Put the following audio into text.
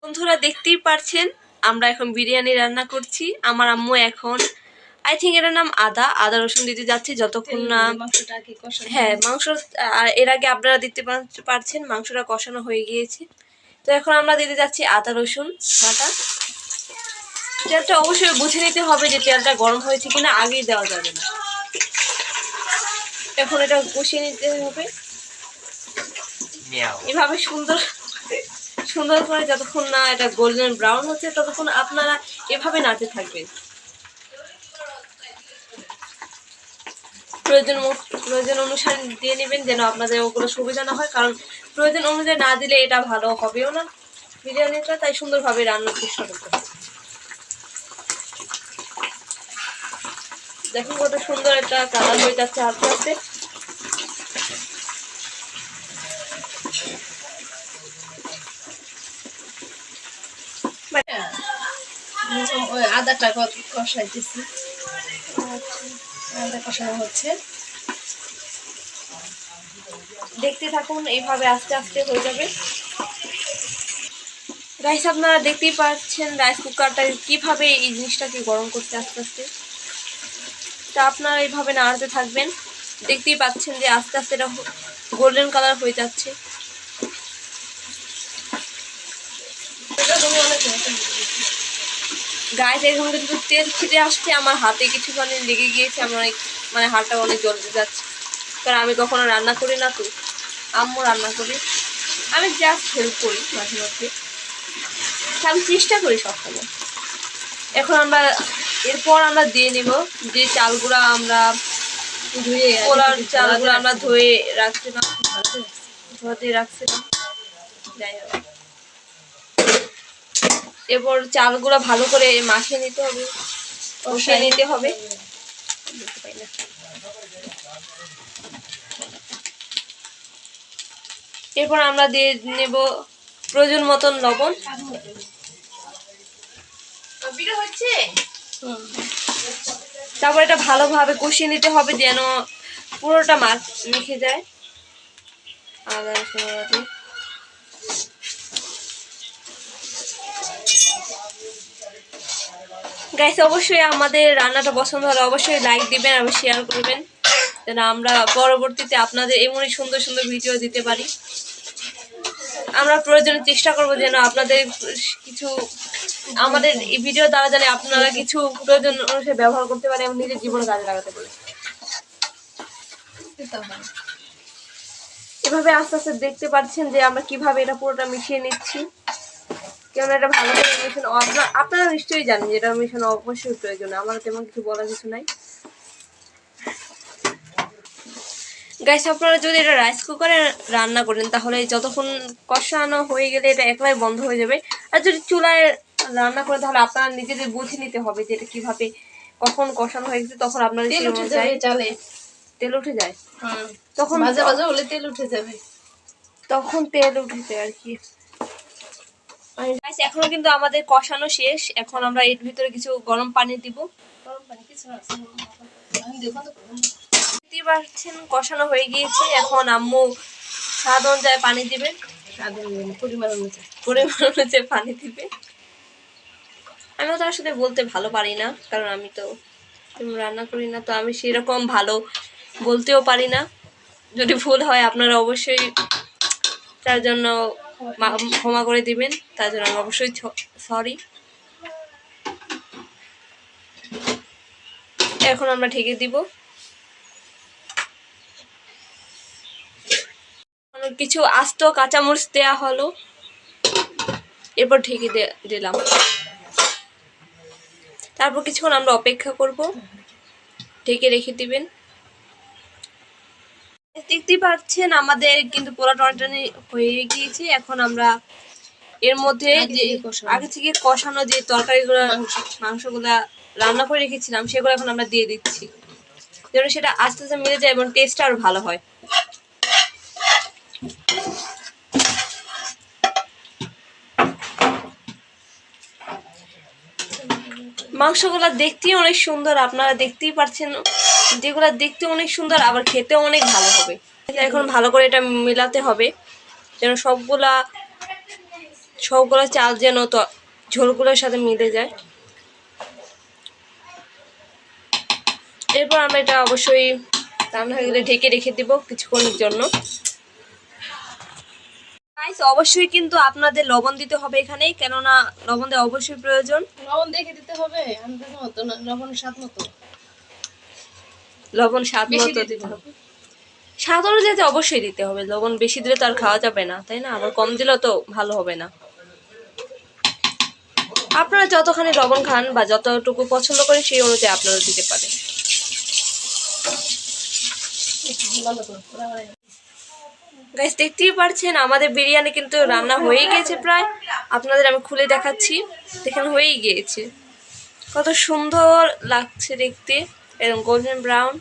বন্ধুরা দেখতেই পারছেন আমরা এখন বিরিয়ানি রান্না করছি। আমার আম্মু এখন আই থিঙ্ক এটার নাম আদা রসুন দিতে যাচ্ছে যতক্ষণ না হ্যাঁ মাংস। এর আগে আপনারা দেখতে পারছেন মাংসটা কষানো হয়ে গিয়েছে। তো এখন আমরা দিতে যাচ্ছি আদা রসুন বাটা। তেলটা অবশ্যই বুঝে নিতে হবে যে তেলটা গরম হয়েছে কিনা, আগেই দেওয়া যাবে না। এখন এটা কষিয়ে নিতে হবে এভাবে সুন্দর করে যতক্ষণ না এটা গোল্ডেন ব্রাউন হচ্ছে ততক্ষণ আপনারা এভাবে নাড়তে থাকবেন। প্রয়োজন অনুসারে দিয়ে নেবেন যেন আপনাদের ওগুলো সুবিধা না হয়, কারণ প্রয়োজন অনুযায়ী না দিলে এটা ভালো হবেও না বিরিয়ানিটা, তাই সুন্দরভাবে রান্নার চেষ্টা করতে হবে। দেখুন কত সুন্দর একটা কালার হয়ে যাচ্ছে আস্তে আস্তে। আদাটা কষাইতেছি, আদা কষানো হচ্ছে, দেখতে থাকুন এইভাবে আস্তে আস্তে হয়ে যাবে। রাইস আপনারা দেখতেই পাচ্ছেন রাইস কুকারটা কিভাবে এই জিনিসটাকে গরম করতে আস্তে আস্তে। তা আপনারা এইভাবে নাড়াতে থাকবেন। দেখতেই পাচ্ছেন যে আস্তে আস্তে এটা গোল্ডেন কালার হয়ে যাচ্ছে। গায়ে এরকম কিন্তু তেল ছিটে আসছে, আমার হাতে কিছুখানি লেগে গিয়েছে, আমার মানে হাতটা অনেক জ্বলতে যাচ্ছে, কারণ আমি কখনো রান্না করি না, তো আম্মু রান্না করি, আমি জাস্ট হেল্প করি মাঝে মধ্যে, আমি চেষ্টা করি সবসময়। এখন এরপর আমরা দিয়ে নিব যে চালগুলো আমরা পোলার চালগুলো আমরা ধুয়ে রাখছিলাম, যাই হোক এরপর চালগুলো ভালো করে মাখিয়ে নিতে হবে, কষিয়ে নিতে হবে। এরপর আমরা দিয়ে নেব প্রয়োজন মতন লবণ। তারপর এটা ভালোভাবে কষিয়ে নিতে হবে যেন পুরোটা মাছ মেখে যায়। আদা রসুন দিয়ে গাইস অবশ্যই আমাদের রান্নাটা পছন্দ হলে অবশ্যই লাইক দিবেন এবং শেয়ার করবেন যেন আমরা পরবর্তীতে আপনাদের এমনই সুন্দর সুন্দর ভিডিও দিতে পারি। আমরা প্রয়োজনে চেষ্টা করব যেন আপনাদের কিছু আমাদের এই ভিডিও দ্বারা জানে আপনারা কিছু প্রয়োজন অনুসারে ব্যবহার করতে পারেন এবং নিজের জীবনে কাজে লাগাতে পারেন। এভাবে আস্তে আস্তে দেখতে পাচ্ছেন যে আমরা কিভাবে এটা পুরোটা মিশিয়ে নিচ্ছি, কেন এটা ভালো করে মিশানো আপনারা নিশ্চয়ই জানেন যে এটা মিশানো অবশ্যই প্রয়োজন, আমার তেমন কিছু বলার কিছু নাই। গাইস আপনারা যদি এটা রাইস কুকারে রান্না করেন তাহলে যতক্ষণ কষানো হয়ে গেলে এটা একলাই বন্ধ হয়ে যাবে, আর যদি চুলায় রান্না করে তাহলে আপনারা নিজেদের বুঝে নিতে হবে যে এটা কিভাবে কখন কষানো হয়ে গেছে, তখন আপনারা তেল উঠে যায়, তখন ভাজা ভাজা হলে তেল উঠে যাবে, তখন তেল উঠেছে আর কি। এখনো কিন্তু আমাদের কষানো শেষ, এখন আমরা এর ভিতরে কিছু গরম পানি দিব। গরম পানি কিছু আছে দেখতে পাচ্ছেন কষানো হয়ে গিয়েছে, এখন আম্মু স্বাদ অনুযায়ী পানি দিবে, পরিমাণ অনুযায়ী পানি দিবে। আমিও তার সাথে বলতে ভালো পারি না, কারণ আমি তো রান্না করি না, তো আমি সেরকম ভালো বলতেও পারি না। যদি ভুল হয় আপনারা অবশ্যই তার জন্য ক্ষমা করে দিবেন, তার জন্য আমি অবশ্যই সরি। এখন আমরা ঢেকে দিব, কিছু আস্ত কাঁচামরিচ দেওয়া হলো, এরপর ঢেকে দিলাম। তারপর কিছুক্ষণ আমরা অপেক্ষা করব, ঢেকে রেখে দিবেন। দেখতে পাচ্ছেন আমাদের কিন্তু পোড়া টনটনি হয়ে গিয়েছে। এখন আমরা এর মধ্যে যে আগে থেকে কষানো যে তরকারিগুলো মাংসগুলা রান্না করে রেখেছিলাম সেগুলো এখন আমরা দিয়ে দিচ্ছি, যেন সেটা আস্তে আস্তে মিলে যায় এবং টেস্টটা আরো ভালো হয়। মাংসগুলা দেখতেই অনেক সুন্দর, আপনারা দেখতেই পাচ্ছেন যেগুলা দেখতে অনেক সুন্দর আবার খেতে অনেক ভালো হবে। এখন ভালো করে এটা মেলাতে হবে যেন সবগুলা সবগুলো চাল যেন তো ঝোলগুলোর সাথে মিলে যায়। এরপর আমরা এটা অবশ্যই রান্না হয়ে গেলে ঢেকে রেখে দিব কিছুক্ষণের জন্য। গাইস অবশ্যই কিন্তু আপনাদের লবণ দিতে হবে এখানে, কেননা লবণ দেওয়া অবশ্যই প্রয়োজন। লবণ দেখে দিতে হবে, আন্দাজ মতো না, লবণ স্বাদ মতো। লবণ স্বাদ বেশি মতো দিতে দিতে হবে, স্বাদ অনুযায়ী অবশ্যই দিতে হবে। লবণ বেশি দিলে তো আর খাওয়া যাবে না, তাই না? আবার কম দিলেও তো ভালো হবে না। আপনারা যতখানি লবণ খান বা যতটুকু পছন্দ করেন সেই অনুযায়ী আপনারা দিতে পারেন। ভালো করে পুরা হয়ে গেছে। গাইস দেখতেই পারছেন আমাদের বিরিয়ানি কিন্তু রান্না হয়ে গিয়েছে প্রায়। আপনাদের আমি খুলে দেখাচ্ছি, দেখেন হয়েই গিয়েছে। কত সুন্দর লাগছে দেখতে, এরকম গোল্ডেন ব্রাউন।